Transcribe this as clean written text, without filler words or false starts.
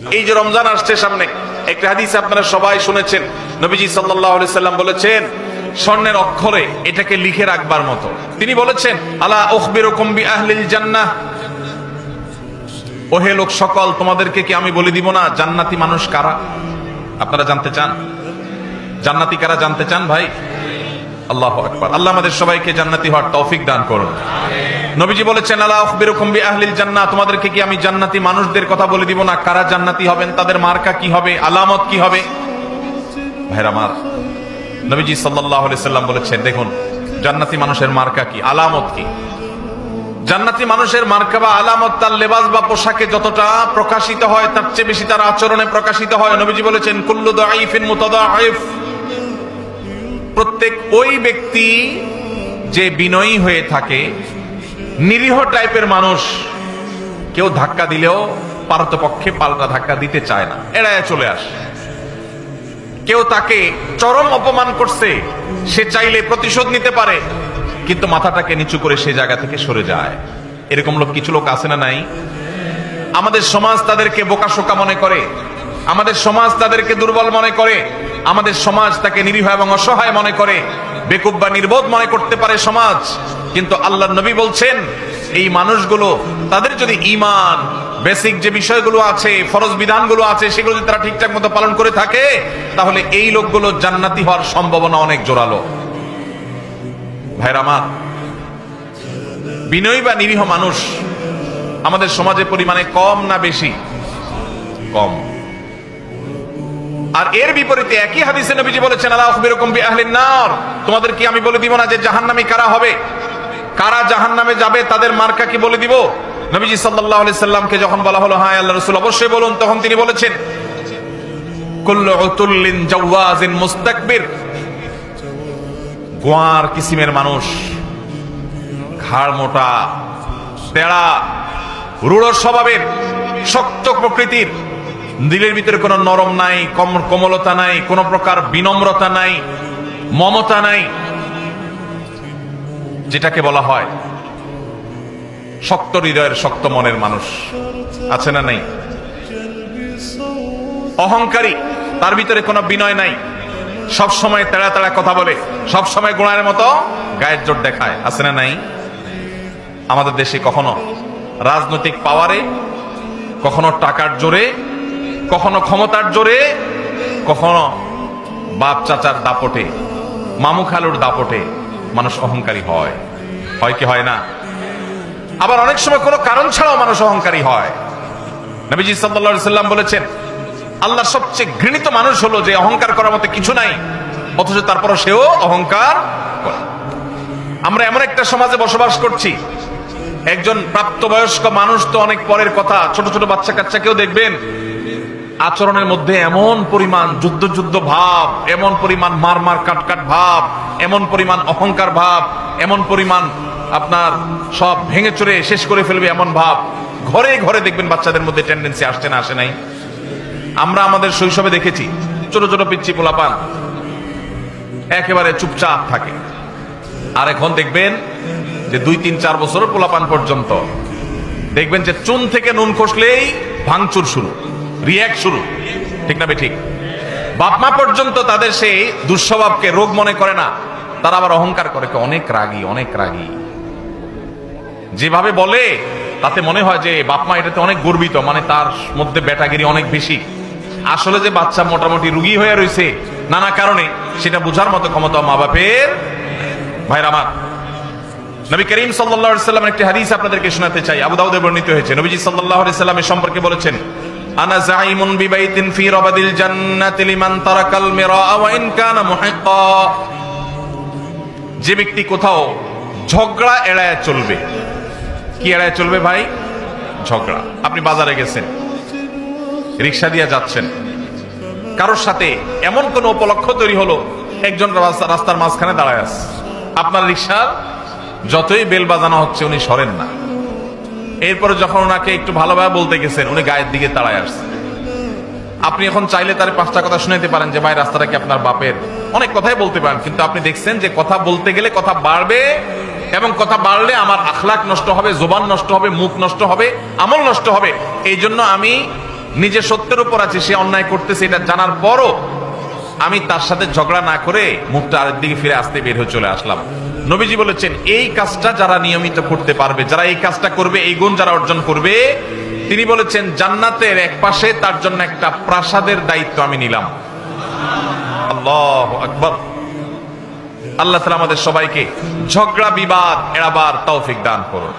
এই যে রমজান আসছে সামনে, একটা হাদিস আপনারা সবাই শুনেছেন। নবীজি সাল্লাল্লাহু আলাইহি সাল্লাম বলেছেন স্বর্ণের অক্ষরে এটাকে লিখে রাখবার মতো। তিনি বলেছেন আলা উখবিরুকুম বিআহলিল জান্নাহ, ওহে লোক সকল, তোমাদেরকে কি আমি বলে দিব না জান্নাতি মানুষ কারা? আপনারা জানতে চান জান্নাতি কারা? জানতে চান ভাই? আল্লাহু আকবার। আল্লাহ আমাদের সবাইকে জান্নাতি হওয়ার তৌফিক দান করুন। নবীজি বলেছেন আলা উখবিরুকুম বিআহলিল জান্নাহ, তোমাদেরকে কি আমি জান্নাতি মানুষদের কথা বলে দিব না কারা জান্নাতি হবেন, তাদের মার্কা কি হবে, আলামত কি হবে? ভাইরা আমার, নবীজি সাল্লাল্লাহু আলাইহি সাল্লাম বলেছেন দেখুন জান্নাতি মানুষের মার্কা কি, আলামত কি। জান্নাতি মানুষের মার্কা বা আলামত তার লেবাস বা পোশাকে যতটা প্রকাশিত হয় তার চেয়ে বেশি তার আচরণে প্রকাশিত হয়। নবীজি বলেছেন কুল্লু দাঈফিন মুতাদাঈফ, প্রত্যেক ওই ব্যক্তি যে বিনয়ী হয়ে থাকে, নিরীহ টাইপের মানুষ, কেউ ধাক্কা দিলেও পারতপক্ষে পাল্টা ধাক্কা দিতে চায় না, এড়ায় চলে আসে। কেউ তাকে চরম অপমান করছে, সে চাইলে প্রতিশোধ নিতে পারে, কিন্তু মাথাটাকে নিচু করে সে জায়গা থেকে সরে যায়। এরকম লোক কিছু লোক আছে না নাই? আমাদের সমাজ তাদেরকে বোকাশোকা মনে করে, আমাদের সমাজ তাদেরকে দুর্বল মনে করে, আমাদের সমাজ তাকে নিরীহ এবং অসহায় মনে করে, বেকুব বা নির্বোধ মনে করতে পারে সমাজ। কিন্তু আল্লাহর নবী বলছেন এই মানুষগুলো, তাদের যদি ঈমান, বেসিক যে বিষয়গুলো আছে, ফরজ বিধানগুলো আছে, সেগুলো যদি তারা ঠিকঠাক মতো পালন করে থাকে, তাহলে এই লোকগুলো জান্নাতি হওয়ার সম্ভাবনা অনেক জোরালো। ভাইরা আমার, বিনয়ী বা নিরীহ মানুষ আমাদের সমাজে পরিমাণে কম না বেশি? কম। আর এর বিপরীতে একই হাদিসে নবীজি বলেছেন আলা উখবিরুকুম বিআহলিন নার, তোমাদের কি আমি বলে দিব না যে জাহান্নামী কারা হবে, কারা জাহান্নামে যাবে, তাদের মার্কা কি বলে দিব? নবীজি সাল্লাল্লাহু আলাইহি সাল্লামকে যখন বলা হলো হ্যাঁ আল্লাহর রাসূল অবশ্যই বলুন, তখন তিনি বলেছেন কুল্লু উতুল্লিন জাওয়াজিন মুস্তাকবির, গোয়ার কিসিমের মানুষ, ঘাড় মোটা, তেড়া, রূঢ় স্বভাবের, শক্ত প্রকৃতির, দিলের ভিতরে কোনো নরম নাই, কোমলতা নাই, কোনো প্রকার বিনম্রতা নাই, মমতা নাই, যেটাকে বলা হয় শক্ত হৃদয়ের, শক্ত মনের মানুষ আছে না নাই? অহংকারী, তার ভিতরে কোনো বিনয় নাই, সব সময় তেড়া তেড়া কথা বলে, সব সময় গোড়ার মতো গায়ের জোর দেখায়, আছে না নাই? আমাদের দেশে কখনো রাজনৈতিক পাওয়ারে, কখনো টাকার জোরে, কখনো ক্ষমতার জোরে, কখনো বাপ চাচার দাপটে, মামু খালুর দাপটে মানুষ অহংকারী হয়। হয় কি হয় না? আবার অনেক সময় কোনো কারণ ছাড়াও মানুষ অহংকারী হয়। নবীজি সাল্লাল্লাহু আলাইহি সাল্লাম বলেছেন আল্লাহর সবচেয়ে ঘৃণিত মানুষ হলো যে অহংকার করার মতো কিছু নাই, অথচ তারপরও সেও অহংকার করে। আমরা এমন একটা সমাজে বসবাস করছি, একজন প্রাপ্তবয়স্ক মানুষ তো অনেক পরের কথা, ছোট ছোট বাচ্চা কাচ্চাকেও দেখবেন আচরণের মধ্যে এমন পরিমাণ যুদ্ধ যুদ্ধ ভাব, এমন পরিমাণ মার মার কাট কাট ভাব, এমন পরিমাণ অহংকার ভাব, এমন পরিমাণ আপনার সব ভেঙে চুরে শেষ করে ফেলবে এমন ভাব। ঘরে ঘরে দেখবেন বাচ্চাদের মধ্যে টেন্ডেন্সি আসছে না, আসে নাই? আমরা আমাদের শৈশবে দেখেছি ছোট ছোট পিচ্চি পোলাপান একেবারে চুপচাপ থাকে, আর এখন দেখবেন যে 2-3-4 বছর পোলাপান পর্যন্ত দেখবেন যে চুন থেকে নুন খসলেই ভাঙচুর শুরু, রিয়াক্ট শুরু, ঠিক না ঠিক? বাপ মা পর্যন্ত তাদের সেই দুঃস্বভাবকে রোগ মনে করে না, তারা আবার অহংকার করে, অনেক রাগী, অনেক রাগী। যেভাবে বলে তাতে মনে হয় যে বাপ মা এটাতে অনেক গর্বিত, মানে তার মধ্যে বেটাগিরি অনেক বেশি। আসলে যে বাচ্চা মোটামুটি রুগী হয়ে রয়েছে নানা কারণে, সেটা বোঝার মতো ক্ষমতা মা বাপের। ভাইরা আমার, নবী করিম সাল্লাল্লাহু আলাইহি সাল্লামের একটি হাদিস আপনাদেরকে শোনাতে চাই, আবু দাউদে বর্ণিত হয়েছে। নবীজি সাল্লাল্লাহু আলাইহি সাল্লামের সম্পর্কে বলেছেন আনা যাইমুন বিবাইতিন ফি রাবাদিল জান্নাতি লিমান তারাকাল মিরা ওয়া ইন কানা মুহিক্কা, যে ব্যক্তি কোথাও ঝগড়া এড়ায় চলবে। কি এড়ায় চলবে ভাই? ঝগড়া। আপনি বাজারে গেছেন, রিকশা দিয়ে যাচ্ছেন, কারোর সাথে এমন কোন উপলক্ষ তৈরি হলো, একজন রাস্তার মাঝখানে দাঁড়ায় আছে, আপনার রিকশার যতই বেল বাজানো হচ্ছে উনি সরেন না। এরপরে যখন ওনাকে একটু ভালোভাবে বলতে গেছেন, উনি গায়ের দিকে দাঁড়ায় আসছে। আপনি এখন চাইলে তার 5টা কথা শুনাইতে পারেন যে ভাই রাস্তাটা কি আপনার বাপের, অনেক কথাই বলতে পারেন, কিন্তু আপনি দেখছেন যে কথা বলতে গেলে কথা বাড়বে, এবং কথা বাড়লে আমার আখলাক নষ্ট হবে, জবান নষ্ট হবে, মুখ নষ্ট হবে, আমল নষ্ট হবে। এই জন্য আমি নিজে সত্যের উপর আছে, সে অন্যায় করতেছে এটা জানার পরও আমি তার সাথে ঝগড়া না করে মুখটা আরেক দিকে ফিরে আসতে বের হয়ে চলে আসলাম। নবীজি বলেছেন এই কাজটা যারা নিয়মিত করতে পারবে, যারা এই কাজটা করবে, এই গুণ যারা অর্জন করবে, তিনি বলেছেন জান্নাতের এক পাশে তার জন্য একটা প্রাসাদের দায়িত্ব আমি নিলাম। আল্লাহু আকবার। আল্লাহ তাআলা আমাদের সবাইকে ঝগড়া বিবাদ এড়াবার তৌফিক দান করুন।